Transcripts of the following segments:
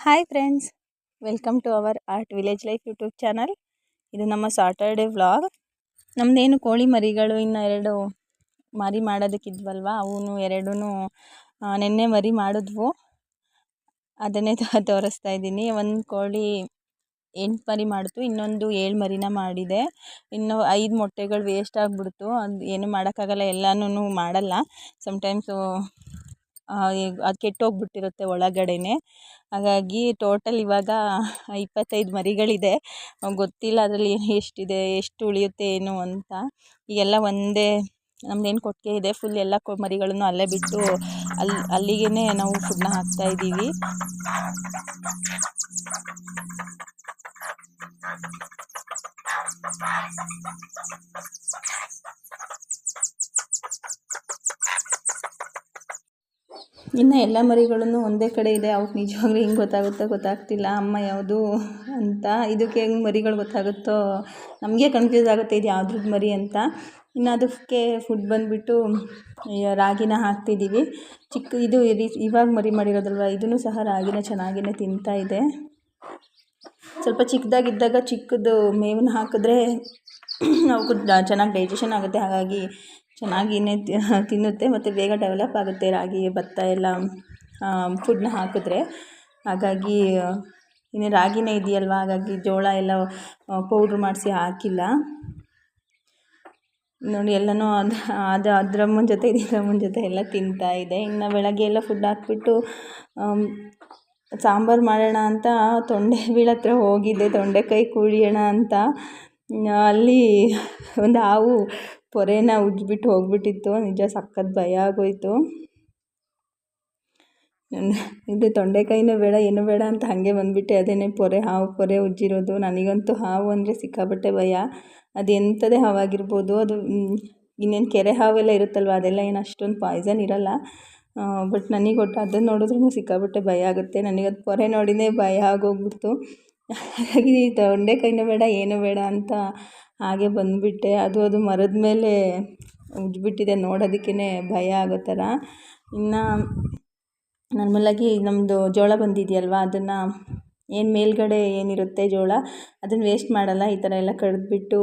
Hi friends, welcome to our art village life YouTube channel. ಇದು ನಮ್ಮ Saturday vlog. ನಮ್ಮದೇನು ಕೋಳಿ ಮರಿಗಳು ಇನ್ನು 2 ಮರಿ ಮಾಡೋದಕ್ಕಿದ್ವಲ್ವ, ಅವನು 2 ನೆನ್ನೆ ಮರಿ ಮಾಡಿದ್ವು. ಅದನ್ನೇ ತೋರಿಸ್ತಾ ಇದ್ದೀನಿ. ಒಂದು ಕೋಳಿ 8 ಮರಿ ಮಾಡಿತು, ಇನ್ನೊಂದು 7 ಮರಿನ ಮಾಡಿದೆ. ಇನ್ನು 5 ಮೊಟ್ಟೆಗಳು ವೇಸ್ಟ್ ಆಗಿಬಿಡ್ತು. ಅದು ಏನು ಮಾಡೋಕ್ಕಾಗಲ್ಲ, ಎಲ್ಲನೂ ಮಾಡಲ್ಲ. ಸಮ್ಟೈಮ್ಸು ಅದು ಕೆಟ್ಟೋಗ್ಬಿಟ್ಟಿರುತ್ತೆ ಒಳಗಡೆನೆ. ಹಾಗಾಗಿ ಟೋಟಲ್ ಇವಾಗ 25 ಮರಿಗಳಿದೆ. ಗೊತ್ತಿಲ್ಲ ಅದರಲ್ಲಿ ಎಷ್ಟಿದೆ, ಎಷ್ಟು ಉಳಿಯುತ್ತೆ ಏನು ಅಂತ. ಈಗೆಲ್ಲ ಒಂದೇ ನಮ್ಮದೇನು ಕೊಟ್ಟಿಗೆ ಇದೆ, ಫುಲ್ ಎಲ್ಲ ಮರಿಗಳನ್ನು ಅಲ್ಲೇ ಬಿಟ್ಟು ಅಲ್ಲಿಗೇ ನಾವು ಫುಡ್ನ ಹಾಕ್ತಾಯಿದ್ದೀವಿ. ಇನ್ನು ಎಲ್ಲ ಮರಿಗಳನ್ನು ಒಂದೇ ಕಡೆ ಇದೆ. ಅವಕ್ಕೆ ನಿಜವಾಗ್ಲೂ ಹಿಂಗೆ ಗೊತ್ತಾಗ್ತಿಲ್ಲ ಅಮ್ಮ ಯಾವುದು ಅಂತ. ಇದಕ್ಕೆ ಹೆಂಗೆ ಮರಿಗಳು ಗೊತ್ತಾಗುತ್ತೋ ನಮಗೆ ಕನ್ಫ್ಯೂಸ್ ಆಗುತ್ತೆ, ಇದು ಯಾವ್ದ್ರದ್ದು ಮರಿ ಅಂತ. ಇನ್ನು ಅದಕ್ಕೆ ಫುಡ್ ಬಂದುಬಿಟ್ಟು ರಾಗಿನ ಹಾಕ್ತಿದ್ದೀವಿ. ಇದು ಇವಾಗ ಮರಿ ಮಾಡಿರೋದಲ್ವ, ಇದೂ ಸಹ ರಾಗಿನ ಚೆನ್ನಾಗಿಯೇ ತಿಂತಾ ಇದೆ. ಸ್ವಲ್ಪ ಚಿಕ್ಕದಾಗಿದ್ದಾಗ ಚಿಕ್ಕದು ಮೇವನ್ನ ಹಾಕಿದ್ರೆ ಅವಕ್ಕೂ ಚೆನ್ನಾಗಿ ಡೈಜೆಷನ್ ಆಗುತ್ತೆ. ಹಾಗಾಗಿ ಚೆನ್ನಾಗಿಯೇ ತಿನ್ನುತ್ತೆ ಮತ್ತು ಬೇಗ ಡೆವಲಪ್ ಆಗುತ್ತೆ ರಾಗಿ ಭತ್ತ ಎಲ್ಲ ಫುಡ್ನ ಹಾಕಿದ್ರೆ. ಹಾಗಾಗಿ ಇನ್ನು ರಾಗಿನೇ ಇದೆಯಲ್ವ, ಹಾಗಾಗಿ ಜೋಳ ಎಲ್ಲ ಪೌಡ್ರ್ ಮಾಡಿಸಿ ಹಾಕಿಲ್ಲ ನೋಡಿ. ಎಲ್ಲನೂ ಅದ್ರಮ್ಮನ ಜೊತೆ ಇದರಮ್ಮನ ಜೊತೆ ಎಲ್ಲ ತಿಂತಾ ಇದೆ. ಇನ್ನು ಬೆಳಗ್ಗೆ ಎಲ್ಲ ಫುಡ್ ಹಾಕ್ಬಿಟ್ಟು ಸಾಂಬಾರು ಮಾಡೋಣ ಅಂತ ತೊಂಡೆಬೀಳು ಹತ್ರ ಹೋಗಿದ್ದೆ, ತೊಂಡೆಕಾಯಿ ಕುಯ್ಯೋಣ ಅಂತ. ಅಲ್ಲಿ ಒಂದು ಹಾವು ಪೊರೆನ ಉಜ್ಜಿಬಿಟ್ಟು ಹೋಗ್ಬಿಟ್ಟಿತ್ತು. ನಿಜ ಸಖತ್ ಭಯ ಆಗೋಯಿತು. ಇದು ತೊಂಡೆಕಾಯಿನೂ ಬೇಡ ಏನೂ ಬೇಡ ಅಂತ ಹಾಗೆ ಬಂದುಬಿಟ್ಟೆ. ಅದೇನೇ ಹಾವು ಪೊರೆ ಉಜ್ಜಿರೋದು. ನನಗಂತೂ ಹಾವು ಅಂದರೆ ಸಿಕ್ಕಾಪಟ್ಟೆ ಭಯ. ಅದು ಎಂಥದೇ ಹಾವಾಗಿರ್ಬೋದು. ಅದು ಇನ್ನೇನು ಕೆರೆ ಹಾವೆಲ್ಲ ಇರುತ್ತಲ್ವ, ಅದೆಲ್ಲ ಏನು ಅಷ್ಟೊಂದು ಪಾಯ್ಸನ್ ಇರೋಲ್ಲ. ಬಟ್ ನನಗೆ ಒಟ್ಟು ಅದನ್ನು ನೋಡಿದ್ರೂ ಸಿಕ್ಕಾಪಟ್ಟೆ ಭಯ ಆಗುತ್ತೆ. ನನಗದು ಪೊರೆ ನೋಡಿನೇ ಭಯ ಆಗೋಗ್ಬಿಡ್ತು. ಹಾಗಾಗಿ ತೊಂಡೆಕಾಯಿನೂ ಬೇಡ ಏನೂ ಬೇಡ ಅಂತ ಹಾಗೆ ಬಂದುಬಿಟ್ಟೆ. ಅದು ಮರದ ಮೇಲೆ ಉಜ್ಜಿಬಿಟ್ಟಿದೆ, ನೋಡೋದಕ್ಕೇ ಭಯ ಆಗೋ ಥರ. ಇನ್ನು ನಾರ್ಮಲಾಗಿ ನಮ್ಮದು ಜೋಳ ಬಂದಿದೆಯಲ್ವ, ಅದನ್ನು ಏನು ಮೇಲ್ಗಡೆ ಏನಿರುತ್ತೆ ಜೋಳ, ಅದನ್ನು ವೇಸ್ಟ್ ಮಾಡಲ್ಲ. ಈ ಥರ ಎಲ್ಲ ಕಡಿದ್ಬಿಟ್ಟು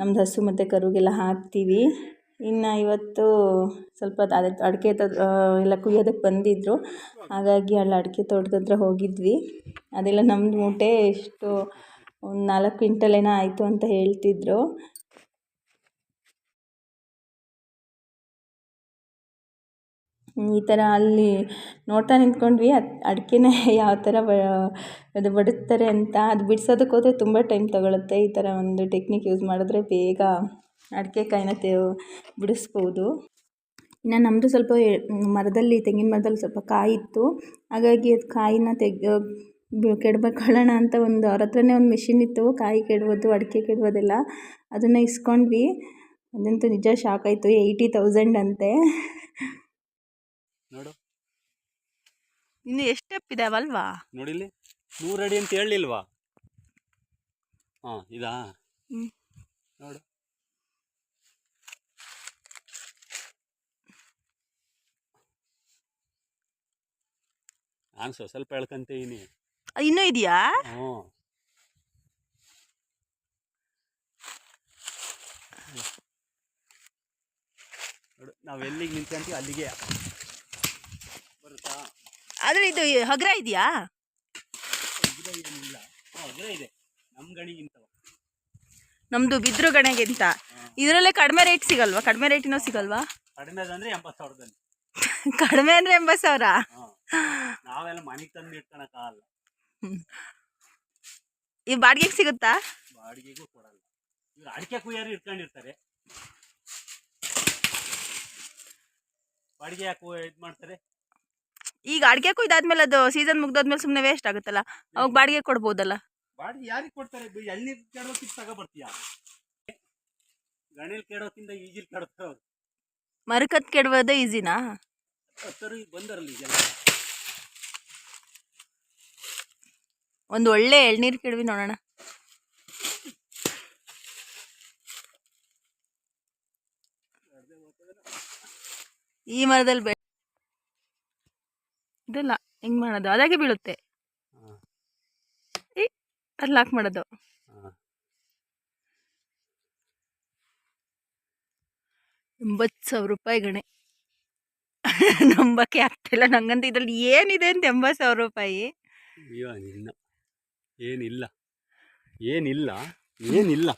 ನಮ್ಮದು ಹಸು ಮತ್ತು ಕರುಗೆಲ್ಲ ಹಾಕ್ತೀವಿ. ಇನ್ನು ಇವತ್ತು ಸ್ವಲ್ಪ ಅಡಿಕೆ ಎಲ್ಲ ಕುಯ್ಯೋದಕ್ಕೆ ಬಂದಿದ್ದರು. ಹಾಗಾಗಿ ಅಲ್ಲಿ ಅಡಿಕೆ ತೋಟದ ಹತ್ರ ಹೋಗಿದ್ವಿ. ಅದೆಲ್ಲ ನಮ್ಮದು ಮೂಟೆ ಎಷ್ಟು ಒಂದು 4 ಕ್ವಿಂಟಲ್ ಏನೋ ಆಯಿತು ಅಂತ ಹೇಳ್ತಿದ್ರು. ಈ ಥರ ಅಲ್ಲಿ ನೋಡ್ತಾ ನಿಂತ್ಕೊಂಡ್ವಿ, ಅಡಿಕೆನ ಯಾವ ಥರ ಅದು ಬಡಿಸ್ತಾರೆ ಅಂತ. ಅದು ಬಿಡಿಸೋದಕ್ಕೆ ಹೋದರೆ ತುಂಬ ಟೈಮ್ ತೊಗೊಳುತ್ತೆ. ಈ ಥರ ಒಂದು ಟೆಕ್ನಿಕ್ ಯೂಸ್ ಮಾಡಿದ್ರೆ ಬೇಗ ಅಡಿಕೆ ಕಾಯಿನ ಬಿಡಿಸ್ಬೋದು. ಇನ್ನು ನಮ್ಮದು ಸ್ವಲ್ಪ ಮರದಲ್ಲಿ, ತೆಂಗಿನ ಮರದಲ್ಲಿ ಸ್ವಲ್ಪ ಕಾಯಿ ಇತ್ತು. ಹಾಗಾಗಿ ಅದು ಕಾಯಿನ ಕೆಡಬೇಕೊಳ್ಳೋಣ ಅಂತ ಅವ್ರ ಹತ್ರನೇ ಒಂದು ಮಿಷಿನ್ ಇತ್ತು, ಕಾಯಿ ಕೆಡವೋದು, ಅಡಿಕೆ ಕೆಡವೋದೆಲ್ಲ. ಅದನ್ನು ಇಸ್ಕೊಂಡ್ವಿ. ಅದಂತೂ ನಿಜ ಶಾಕ್ ಆಯಿತು. 80,000 ಅಂತೆ. ನೋಡು, ಇನ್ನು ಎಷ್ಟು ಸ್ಟೆಪ್ ಇದಾವಲ್ವಾ ನೋಡಿಲ್ಲಿ. 100 ಅಡಿ ಅಂತ ಹೇಳಿಲ್ವಾ? ಇದಾ ನೋಡು. ನಾನು ಸ್ವಲ್ಪ ಹೇಳ್ಕೊಂತೀನಿ. ಇನ್ನೂ ಇದೆಯಾ? ನೋಡು, ನಾವು ಎಲ್ಲಿಗೆ ನಿಂತ್ಕೊಂತೀವಿ ಅಲ್ಲಿಗೆ ಬರುತ್ತಾ. ಆದರೆ ಇದು ಹಗ್ರ ಇದೆಯಾ? ಏನಿಲ್ಲ, ಹಗ್ರ ಇದೆ ನಮ್ಮ ಗಣಿಗಿಂತ. ನಮ್ಮದು ಬಿದ್ರು ಗಣೆಗಿಂತ ಇದರಲ್ಲೇ ಕಡಿಮೆ ರೇಟ್ ಸಿಗಲ್ವಾ? ಕಡಿಮೆ ರೇಟಿನೂ ಸಿಗಲ್ವಾ? ಕಡಿಮೆ ಅಂದರೆ 80,000. ಕಡಿಮೆ ಅಂದರೆ 80,000. ನಾವೆಲ್ಲ ಮನೆಗೆ ತಂದು ಇಟ್ಕೊಳಕ್ಕಾಗಲ್ಲ. ಈ ಬಾಡಿಗೆಗೆ ಸಿಗುತ್ತಾ? ಬಾಡಿಗೆಗೂ ಕೊಡಲ್ಲ. ಇವ್ರು ಅಡಿಕೆ ಕುಯ್ಯಾರು ಇಟ್ಕೊಂಡಿರ್ತಾರೆ. ಬಾಡಿಗೆ ಯಾಕೆ ಇದು ಮಾಡ್ತಾರೆ? ಈಗ ಅಡಿಕೆ ಕುಯ್ದಾದ್ಮೇಲೆ ಅದು ಸೀಸನ್ ಮುಗ್ದಾದ್ಮೇಲೆ ಸುಮ್ಮನೆ ವೇಸ್ಟ್ ಆಗುತ್ತಲ್ಲ, ಅವಾಗ ಬಾಡಿಗೆ ಕೊಡ್ಬೋದಲ್ಲ. ಬಾಡಿಗೆ ಯಾರಿಗೆ ಕೊಡ್ತಾರೆ? ಎಳ್ನೀರು ಕೆಡೋಕ್ಕಿಂತ ತಗೊಬರ್ತೀಯ? ಗಣೇಲಿ ಕೆಡೋಕ್ಕಿಂತ ಈಜಿಲ್ ಕೆಡೋದು. ಮರಕತ್ ಕೆಡವೋದೇ ಈಸಿನಾ? ಬಂದರಲ್ಲಿ ಒಂದು ಒಳ್ಳೆ ಎಳ್ನೀರು ಕೆಡವಿ ನೋಡೋಣ. ಈ ಮರದಲ್ಲಿ ಇದಲ್ಲ ಹೆಂಗ್ ಮಾಡೋದು? ಅದಾಗೆ ಬೀಳುತ್ತೆ. ಅದು ಲಾಕ್ ಮಾಡೋದು. ಹಾಂ 80,000 ರೂಪಾಯಿ ಗಣೆ. ನಂಬಕ್ಕೆ ಆಗ್ತಿಲ್ಲ ನಂಗಂತೂ. ಇದರಲ್ಲಿ ಏನಿದೆ ಅಂತ 80,000 ರೂಪಾಯಿ. ಅಯ್ಯೋ ನಿನ್ನ ಏನಿಲ್ಲ ಏನಿಲ್ಲ ಏನಿಲ್ಲ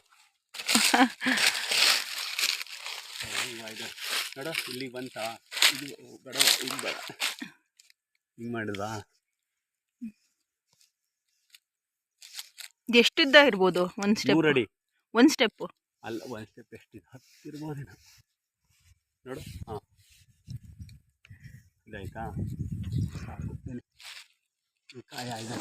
ನೋಡ ಇಲ್ಲಿಗೆ ಬಂತ. ಇದು ಬೇಡ ಇದು ಬೇಡ ಹಿಂಗೆ ಮಾಡಿದ್ವಾ? ಎಷ್ಟುದ್ದ ಇರ್ಬೋದು ಒಂದು ಸ್ಟೆಪ್? 100 ಅಡಿ. ಒಂದು ಸ್ಟೆಪ್ಪು ಅಲ್ಲ, ಒಂದು ಸ್ಟೆಪ್ ಎಷ್ಟಿದೆ? 10 ಇರ್ಬೋದೇನೋ ನೋಡು. ಹಾಂ ಇದಾಯ್ತಾ? ಕಾಯ ಆಯ್ತು.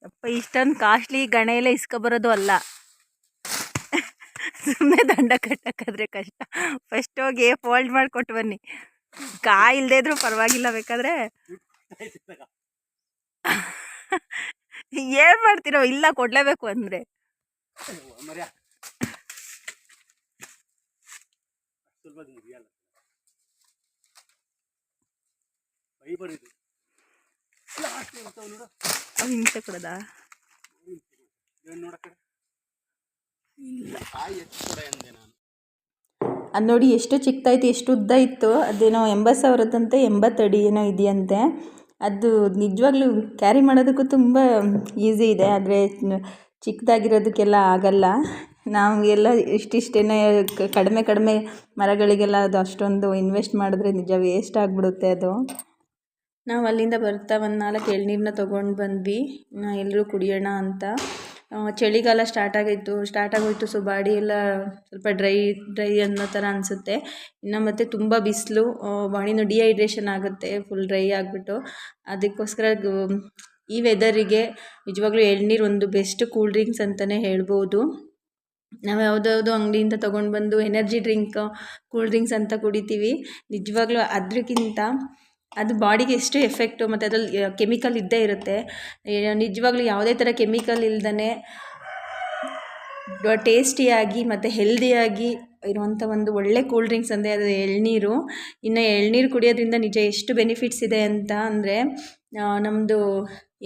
ಅಪ್ಪ ಇಷ್ಟೊಂದು ಕಾಸ್ಟ್ಲಿ ಗಣೆ ಎಲ್ಲ ಇಸ್ಕೊಬರೋದು ಅಲ್ಲ. ಸುಮ್ಮನೆ ದಂಡ ಕಟ್ಟಕ್ಕಾದ್ರೆ ಕಷ್ಟ. ಫಸ್ಟ್ ಹೋಗಿ ಫೋಲ್ಡ್ ಮಾಡಿ ಕೊಟ್ಟು ಬನ್ನಿ. ಕಾಯಿ ಇಲ್ಲದೆ ಇದ್ರೂ ಪರವಾಗಿಲ್ಲ, ಬೇಕಾದ್ರೆ ಏನು ಮಾಡ್ತೀರೋ? ಇಲ್ಲ ಕೊಡಲೇಬೇಕು ಅಂದರೆ ಹಿಂಸೆ ಕೊಡೋದಾ? ಅದು ನೋಡಿ ಎಷ್ಟು ಚಿಕ್ಕದಾಯ್ತು, ಎಷ್ಟು ಉದ್ದ ಇತ್ತು. ಅದೇನೋ 80,000ದಂತೆ, 80 ಅಡಿ ಏನೋ ಇದೆಯಂತೆ. ಅದು ನಿಜವಾಗ್ಲೂ ಕ್ಯಾರಿ ಮಾಡೋದಕ್ಕೂ ತುಂಬ ಈಸಿ ಇದೆ, ಆದರೆ ಚಿಕ್ಕದಾಗಿರೋದಕ್ಕೆಲ್ಲ ಆಗಲ್ಲ. ನಮಗೆಲ್ಲ ಇಷ್ಟಿಷ್ಟೇನೆ ಕಡಿಮೆ ಕಡಿಮೆ ಮರಗಳಿಗೆಲ್ಲ ಅದು ಅಷ್ಟೊಂದು ಇನ್ವೆಸ್ಟ್ ಮಾಡಿದ್ರೆ ನಿಜ ವೇಸ್ಟ್ ಆಗಿಬಿಡುತ್ತೆ ಅದು. ನಾವು ಅಲ್ಲಿಂದ ಬರ್ತಾ ಒಂದು 4 ಎಳ್ನೀರನ್ನ ತೊಗೊಂಡು ಬಂದ್ವಿ, ಎಲ್ಲರೂ ಕುಡಿಯೋಣ ಅಂತ. ಚಳಿಗಾಲ ಸ್ಟಾರ್ಟ್ ಆಗೋಯ್ತು. ಸೊ ಬಾಡಿ ಎಲ್ಲ ಸ್ವಲ್ಪ ಡ್ರೈ ಅನ್ನೋ ಥರ ಅನಿಸುತ್ತೆ. ಇನ್ನು ಮತ್ತು ತುಂಬ ಬಿಸಿಲು, ಬಾಡಿನೂ ಡಿಹೈಡ್ರೇಷನ್ ಆಗುತ್ತೆ ಫುಲ್ ಡ್ರೈ ಆಗಿಬಿಟ್ಟು. ಅದಕ್ಕೋಸ್ಕರ ಈ ವೆದರಿಗೆ ನಿಜವಾಗ್ಲೂ ಎಳ್ನೀರು ಒಂದು ಬೆಸ್ಟ್ ಕೂಲ್ ಡ್ರಿಂಕ್ಸ್ ಅಂತಲೇ ಹೇಳ್ಬೋದು. ನಾವು ಯಾವುದ್ಯಾವುದೋ ಅಂಗಡಿಯಿಂದ ತೊಗೊಂಡು ಬಂದು ಎನರ್ಜಿ ಡ್ರಿಂಕ್, ಕೂಲ್ ಡ್ರಿಂಕ್ಸ್ ಅಂತ ಕುಡಿತೀವಿ. ನಿಜವಾಗ್ಲೂ ಅದಕ್ಕಿಂತ ಅದು ಬಾಡಿಗೆ ಎಷ್ಟು ಎಫೆಕ್ಟು, ಮತ್ತು ಅದ್ರಲ್ಲಿ ಕೆಮಿಕಲ್ ಇದ್ದೇ ಇರುತ್ತೆ. ನಿಜವಾಗ್ಲೂ ಯಾವುದೇ ಥರ ಕೆಮಿಕಲ್ ಇಲ್ದೇ ಟೇಸ್ಟಿಯಾಗಿ ಮತ್ತು ಹೆಲ್ದಿಯಾಗಿ ಇರುವಂಥ ಒಂದು ಒಳ್ಳೆ ಕೂಲ್ ಡ್ರಿಂಕ್ಸ್ ಅಂದರೆ ಅದು ಎಳ್ನೀರು. ಇನ್ನು ಎಳ್ನೀರು ಕುಡಿಯೋದ್ರಿಂದ ನಿಜ ಎಷ್ಟು ಬೆನಿಫಿಟ್ಸ್ ಇದೆ ಅಂತ ಅಂದರೆ, ನಮ್ಮದು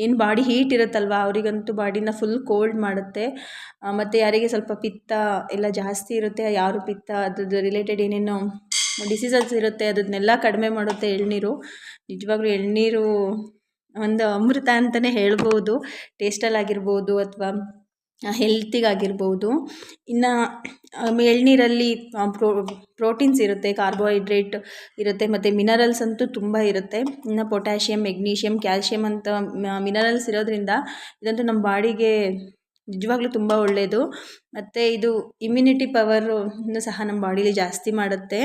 ಏನು ಬಾಡಿ ಹೀಟ್ ಇರುತ್ತಲ್ವ, ಅವರಿಗಂತೂ ಬಾಡಿನ ಫುಲ್ ಕೋಲ್ಡ್ ಮಾಡುತ್ತೆ. ಮತ್ತು ಯಾರಿಗೆ ಸ್ವಲ್ಪ ಪಿತ್ತ ಎಲ್ಲ ಜಾಸ್ತಿ ಇರುತ್ತೆ, ಯಾರು ಪಿತ್ತ ಅದ್ರದ್ದು ರಿಲೇಟೆಡ್ ಏನೇನೋ ಡಿಸೀಸಸ್ ಇರುತ್ತೆ, ಅದನ್ನೆಲ್ಲ ಕಡಿಮೆ ಮಾಡುತ್ತೆ ಎಳ್ನೀರು. ನಿಜವಾಗ್ಲೂ ಎಳ್ನೀರು ಒಂದು ಅಮೃತ ಅಂತಲೇ ಹೇಳ್ಬೋದು. ಟೇಸ್ಟಲ್ಲಾಗಿರ್ಬೋದು ಅಥವಾ ಹೆಲ್ತಿಗಾಗಿರ್ಬೋದು. ಇನ್ನು ಎಳ್ನೀರಲ್ಲಿ ಪ್ರೋಟೀನ್ಸ್ ಇರುತ್ತೆ, ಕಾರ್ಬೋಹೈಡ್ರೇಟ್ ಇರುತ್ತೆ, ಮತ್ತು ಮಿನರಲ್ಸ್ ಅಂತೂ ತುಂಬ ಇರುತ್ತೆ. ಇನ್ನು ಪೊಟ್ಯಾಷಿಯಮ್, ಮೆಗ್ನೀಷಿಯಮ್, ಕ್ಯಾಲ್ಶಿಯಮ್ ಅಂತ ಮಿನರಲ್ಸ್ ಇರೋದ್ರಿಂದ ಇದಂತೂ ನಮ್ಮ ಬಾಡಿಗೆ ನಿಜವಾಗ್ಲೂ ತುಂಬ ಒಳ್ಳೆಯದು. ಮತ್ತು ಇದು ಇಮ್ಯುನಿಟಿ ಪವರನ್ನು ಸಹ ನಮ್ಮ ಬಾಡೀಲಿ ಜಾಸ್ತಿ ಮಾಡುತ್ತೆ.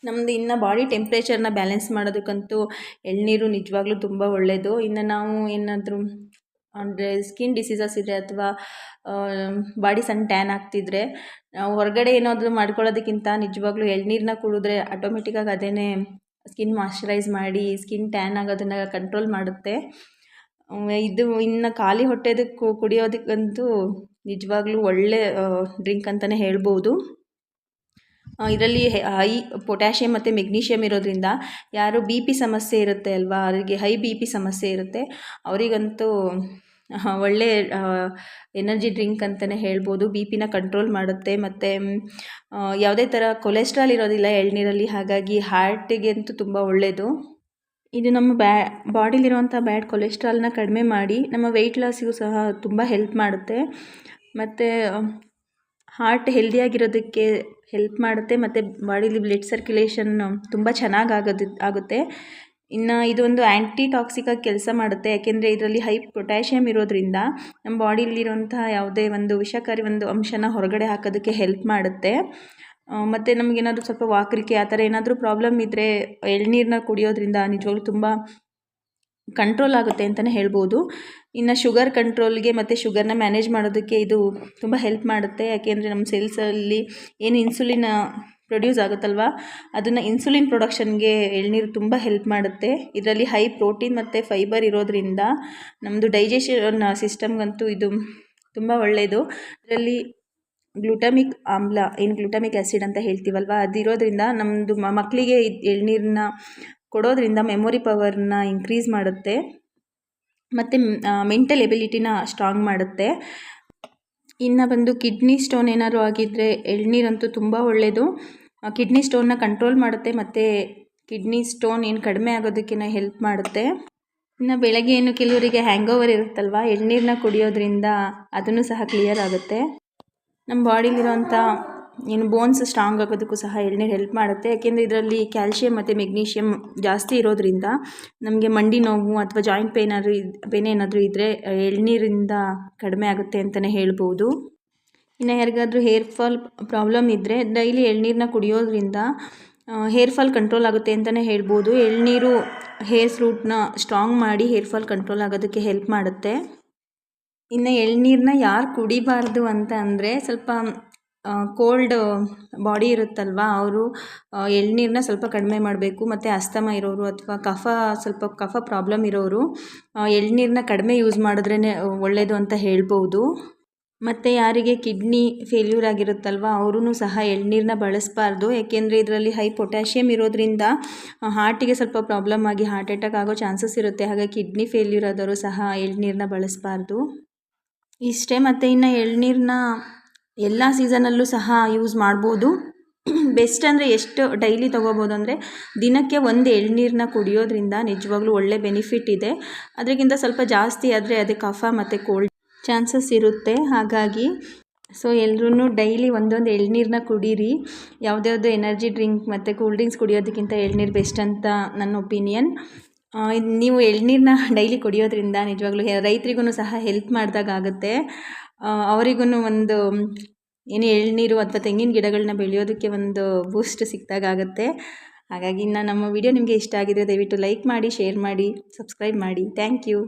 ನಮ್ಮದು ಇನ್ನು ಬಾಡಿ ಟೆಂಪ್ರೇಚರ್ನ ಬ್ಯಾಲೆನ್ಸ್ ಮಾಡೋದಕ್ಕಂತೂ ಎಳ್ನೀರು ನಿಜವಾಗ್ಲೂ ತುಂಬ ಒಳ್ಳೆಯದು. ಇನ್ನು ನಾವು ಏನಾದರೂ ಅಂದರೆ ಸ್ಕಿನ್ ಡಿಸೀಸಸ್ ಇದ್ದರೆ ಅಥವಾ ಬಾಡಿ ಸಣ್ಣ ಟ್ಯಾನ್ ಆಗ್ತಿದ್ರೆ, ನಾವು ಹೊರಗಡೆ ಏನಾದರೂ ಮಾಡ್ಕೊಳ್ಳೋದಕ್ಕಿಂತ ನಿಜವಾಗ್ಲೂ ಎಳ್ನೀರನ್ನ ಕುಡಿದ್ರೆ ಆಟೋಮೆಟಿಕ್ಕಾಗಿ ಅದೇ ಸ್ಕಿನ್ ಮಾಯ್ಶ್ಚರೈಸ್ ಮಾಡಿ ಸ್ಕಿನ್ ಟ್ಯಾನ್ ಆಗೋದನ್ನು ಕಂಟ್ರೋಲ್ ಮಾಡುತ್ತೆ. ಇದು ಇನ್ನು ಖಾಲಿ ಹೊಟ್ಟೆದು ಕುಡಿಯೋದಕ್ಕಂತೂ ನಿಜವಾಗ್ಲೂ ಒಳ್ಳೆ ಡ್ರಿಂಕ್ ಅಂತಲೇ ಹೇಳ್ಬೋದು. ಇದರಲ್ಲಿ ಹೈ ಪೊಟ್ಯಾಷಿಯಮ್ ಮತ್ತು ಮೆಗ್ನೀಷಿಯಮ್ ಇರೋದ್ರಿಂದ ಯಾರು ಬಿ ಪಿ ಸಮಸ್ಯೆ ಇರುತ್ತೆ ಅಲ್ವಾ, ಅವರಿಗೆ ಹೈ ಬಿ ಪಿ ಸಮಸ್ಯೆ ಇರುತ್ತೆ, ಅವರಿಗಂತೂ ಒಳ್ಳೆ ಎನರ್ಜಿ ಡ್ರಿಂಕ್ ಅಂತಲೇ ಹೇಳ್ಬೋದು. ಬಿ ಪಿನ ಕಂಟ್ರೋಲ್ ಮಾಡುತ್ತೆ. ಮತ್ತು ಯಾವುದೇ ಥರ ಕೊಲೆಸ್ಟ್ರಾಲ್ ಇರೋದಿಲ್ಲ ಎಳ್ನೀರಲ್ಲಿ, ಹಾಗಾಗಿ ಹಾರ್ಟಿಗಂತೂ ತುಂಬ ಒಳ್ಳೆಯದು. ಇದು ನಮ್ಮ ಬಾಡಿಲಿರುವಂಥ ಬ್ಯಾಡ್ ಕೊಲೆಸ್ಟ್ರಾಲ್ನ ಕಡಿಮೆ ಮಾಡಿ ನಮ್ಮ ವೆಯ್ಟ್ ಲಾಸಿಗೂ ಸಹ ತುಂಬ ಹೆಲ್ಪ್ ಮಾಡುತ್ತೆ. ಮತ್ತು ಹಾರ್ಟ್ ಹೆಲ್ದಿಯಾಗಿರೋದಕ್ಕೆ ಹೆಲ್ಪ್ ಮಾಡುತ್ತೆ. ಮತ್ತು ಬಾಡಿಲಿ ಬ್ಲಡ್ ಸರ್ಕ್ಯುಲೇಷನ್ ತುಂಬ ಚೆನ್ನಾಗಿ ಆಗುತ್ತೆ. ಇನ್ನು ಇದೊಂದು ಆ್ಯಂಟಿ ಟಾಕ್ಸಿಕಾಗಿ ಕೆಲಸ ಮಾಡುತ್ತೆ, ಯಾಕೆಂದರೆ ಇದರಲ್ಲಿ ಹೈ ಪೊಟ್ಯಾಷಿಯಮ್ ಇರೋದ್ರಿಂದ ನಮ್ಮ ಬಾಡಿಲಿರುವಂಥ ಯಾವುದೇ ಒಂದು ವಿಷಕಾರಿ ಒಂದು ಅಂಶನ ಹೊರಗಡೆ ಹಾಕೋದಕ್ಕೆ ಹೆಲ್ಪ್ ಮಾಡುತ್ತೆ. ಮತ್ತು ನಮಗೇನಾದರೂ ಸ್ವಲ್ಪ ವಾಕರಿಕೆ ಆ ಥರ ಏನಾದರೂ ಪ್ರಾಬ್ಲಮ್ ಇದ್ದರೆ ಎಳ್ನೀರನ್ನ ಕುಡಿಯೋದ್ರಿಂದ ನಿಜವಾಗ್ಲೂ ತುಂಬ ಕಂಟ್ರೋಲ್ ಆಗುತ್ತೆ ಅಂತಲೇ ಹೇಳ್ಬೋದು. ಇನ್ನು ಶುಗರ್ ಕಂಟ್ರೋಲ್ಗೆ ಮತ್ತು ಶುಗರ್ನ ಮ್ಯಾನೇಜ್ ಮಾಡೋದಕ್ಕೆ ಇದು ತುಂಬ ಹೆಲ್ಪ್ ಮಾಡುತ್ತೆ. ಯಾಕೆಂದರೆ ನಮ್ಮ ಸೆಲ್ಸಲ್ಲಿ ಏನು ಇನ್ಸುಲಿನ್ ಪ್ರೊಡ್ಯೂಸ್ ಆಗುತ್ತಲ್ವ, ಅದನ್ನು ಇನ್ಸುಲಿನ್ ಪ್ರೊಡಕ್ಷನ್ಗೆ ಎಳ್ನೀರು ತುಂಬ ಹೆಲ್ಪ್ ಮಾಡುತ್ತೆ. ಇದರಲ್ಲಿ ಹೈ ಪ್ರೋಟೀನ್ ಮತ್ತು ಫೈಬರ್ ಇರೋದ್ರಿಂದ ನಮ್ಮದು ಡೈಜೆಷನ್ ಸಿಸ್ಟಮ್ಗಂತೂ ಇದು ತುಂಬ ಒಳ್ಳೆಯದು. ಇದರಲ್ಲಿ ಗ್ಲುಟಾಮಿಕ್ ಆಮ್ಲ, ಏನು ಗ್ಲುಟಾಮಿಕ್ ಆ್ಯಸಿಡ್ ಅಂತ ಹೇಳ್ತೀವಲ್ವ, ಅದಿರೋದ್ರಿಂದ ನಮ್ಮದು ಮಕ್ಕಳಿಗೆ ಎಳ್ನೀರನ್ನ ಕೊಡೋದ್ರಿಂದ ಮೆಮೊರಿ ಪವರ್ನ ಇನ್ಕ್ರೀಸ್ ಮಾಡುತ್ತೆ ಮತ್ತು ಮೆಂಟಲ್ ಎಬಿಲಿಟಿನ ಸ್ಟ್ರಾಂಗ್ ಮಾಡುತ್ತೆ. ಇನ್ನು ಬಂದು ಕಿಡ್ನಿ ಸ್ಟೋನ್ ಏನಾದರೂ ಆಗಿದ್ದರೆ ಎಳ್ನೀರಂತೂ ತುಂಬ ಒಳ್ಳೆಯದು. ಕಿಡ್ನಿ ಸ್ಟೋನ್ನ ಕಂಟ್ರೋಲ್ ಮಾಡುತ್ತೆ ಮತ್ತು ಕಿಡ್ನಿ ಸ್ಟೋನ್ ಏನು ಕಡಿಮೆ ಆಗೋದಕ್ಕೆ ಹೆಲ್ಪ್ ಮಾಡುತ್ತೆ. ಇನ್ನು ಬೆಳಗ್ಗೆ ಏನು ಕೆಲವರಿಗೆ ಹ್ಯಾಂಗ್ ಓವರ್ ಇರುತ್ತಲ್ವ, ಎಳ್ನೀರನ್ನ ಕುಡಿಯೋದ್ರಿಂದ ಅದನ್ನು ಸಹ ಕ್ಲಿಯರ್ ಆಗುತ್ತೆ. ನಮ್ಮ ಬಾಡಿಲಿರೋಂಥ ಏನು ಬೋನ್ಸ್ ಸ್ಟ್ರಾಂಗ್ ಆಗೋದಕ್ಕೂ ಸಹ ಎಳ್ನೀರು ಹೆಲ್ಪ್ ಮಾಡುತ್ತೆ. ಯಾಕೆಂದರೆ ಇದರಲ್ಲಿ ಕ್ಯಾಲ್ಶಿಯಂ ಮತ್ತು ಮೆಗ್ನೀಷಿಯಮ್ ಜಾಸ್ತಿ ಇರೋದ್ರಿಂದ ನಮಗೆ ಮಂಡಿ ನೋವು ಅಥವಾ ಜಾಯಿಂಟ್ ಪೇನ್ ಏನಾದರೂ ಇದ್ದರೆ ಎಳ್ನೀರಿಂದ ಕಡಿಮೆ ಆಗುತ್ತೆ ಅಂತಲೇ ಹೇಳ್ಬೋದು. ಇನ್ನು ಯಾರಿಗಾದರೂ ಹೇರ್ ಫಾಲ್ ಪ್ರಾಬ್ಲಮ್ ಇದ್ದರೆ ಡೈಲಿ ಎಳ್ನೀರನ್ನ ಕುಡಿಯೋದ್ರಿಂದ ಹೇರ್ ಫಾಲ್ ಕಂಟ್ರೋಲ್ ಆಗುತ್ತೆ ಅಂತಲೇ ಹೇಳ್ಬೋದು. ಎಳ್ನೀರು ಹೇರ್ಸ್ ರೂಟ್ನ ಸ್ಟ್ರಾಂಗ್ ಮಾಡಿ ಹೇರ್ ಫಾಲ್ ಕಂಟ್ರೋಲ್ ಆಗೋದಕ್ಕೆ ಹೆಲ್ಪ್ ಮಾಡುತ್ತೆ. ಇನ್ನು ಎಳ್ನೀರನ್ನ ಯಾರು ಕುಡಿಬಾರ್ದು ಅಂತ ಅಂದರೆ, ಸ್ವಲ್ಪ ಕೋಲ್ಡ್ ಬಾಡಿ ಇರುತ್ತಲ್ವ, ಅವರು ಎಳ್ನೀರನ್ನ ಸ್ವಲ್ಪ ಕಡಿಮೆ ಮಾಡಬೇಕು. ಮತ್ತು ಅಸ್ತಮ ಇರೋರು ಅಥವಾ ಸ್ವಲ್ಪ ಕಫ ಪ್ರಾಬ್ಲಮ್ ಇರೋರು ಎಳ್ನೀರನ್ನ ಕಡಿಮೆ ಯೂಸ್ ಮಾಡಿದ್ರೇ ಒಳ್ಳೆಯದು ಅಂತ ಹೇಳ್ಬೋದು. ಮತ್ತು ಯಾರಿಗೆ ಕಿಡ್ನಿ ಫೇಲ್ಯೂರ್ ಆಗಿರುತ್ತಲ್ವ, ಅವರೂ ಸಹ ಎಳ್ನೀರನ್ನ ಬಳಸಬಾರ್ದು. ಏಕೆಂದರೆ ಇದರಲ್ಲಿ ಹೈ ಪೊಟ್ಯಾಷಿಯಮ್ ಇರೋದ್ರಿಂದ ಹಾರ್ಟಿಗೆ ಸ್ವಲ್ಪ ಪ್ರಾಬ್ಲಮ್ ಆಗಿ ಹಾರ್ಟ್ ಅಟ್ಯಾಕ್ ಆಗೋ ಚಾನ್ಸಸ್ ಇರುತ್ತೆ. ಹಾಗಾಗಿ ಕಿಡ್ನಿ ಫೇಲ್ಯೂರ್ ಆದವರು ಸಹ ಎಳ್ನೀರನ್ನ ಬಳಸಬಾರ್ದು. ಇಷ್ಟೇ. ಮತ್ತು ಇನ್ನು ಎಳ್ನೀರನ್ನ ಎಲ್ಲ ಸೀಸನಲ್ಲೂ ಸಹ ಯೂಸ್ ಮಾಡ್ಬೋದು. ಬೆಸ್ಟ್ ಅಂದರೆ ಎಷ್ಟು ಡೈಲಿ ತೊಗೋಬೋದು ಅಂದರೆ, ದಿನಕ್ಕೆ ಒಂದು ಎಳ್ನೀರನ್ನ ಕುಡಿಯೋದ್ರಿಂದ ನಿಜವಾಗ್ಲೂ ಒಳ್ಳೆ ಬೆನಿಫಿಟ್ ಇದೆ. ಅದಕ್ಕಿಂತ ಸ್ವಲ್ಪ ಜಾಸ್ತಿ ಆದರೆ ಅದೇ ಕಫ ಮತ್ತು ಕೋಲ್ಡ್ ಚಾನ್ಸಸ್ ಇರುತ್ತೆ. ಹಾಗಾಗಿ ಎಲ್ಲರೂ ಡೈಲಿ ಒಂದೊಂದು ಎಳ್ನೀರನ್ನ ಕುಡೀರಿ. ಯಾವುದ್ಯಾವುದು ಎನರ್ಜಿ ಡ್ರಿಂಕ್ ಮತ್ತು ಕೂಲ್ ಡ್ರಿಂಕ್ಸ್ ಕುಡಿಯೋದಕ್ಕಿಂತ ಎಳ್ನೀರು ಬೆಸ್ಟ್ ಅಂತ ನನ್ನ ಒಪಿನಿಯನ್. ನೀವು ಎಳ್ನೀರನ್ನ ಡೈಲಿ ಕುಡಿಯೋದ್ರಿಂದ ನಿಜವಾಗ್ಲೂ ರೈತರಿಗೂ ಸಹ ಹೆಲ್ಪ್ ಮಾಡಿದಾಗುತ್ತೆ. ಅವರಿಗೂ ಒಂದು ಏನು ಎಳ್ನೀರು ಅಥವಾ ತೆಂಗಿನ ಗಿಡಗಳನ್ನ ಬೆಳೆಯೋದಕ್ಕೆ ಒಂದು ಬೂಸ್ಟ್ ಸಿಕ್ಕಿದಾಗುತ್ತೆ. ಹಾಗಾಗಿ ನಮ್ಮ ವಿಡಿಯೋ ನಿಮಗೆ ಇಷ್ಟ ಆಗಿದ್ರೆ ದಯವಿಟ್ಟು ಲೈಕ್ ಮಾಡಿ, ಶೇರ್ ಮಾಡಿ, ಸಬ್ಸ್ಕ್ರೈಬ್ ಮಾಡಿ. Thank you.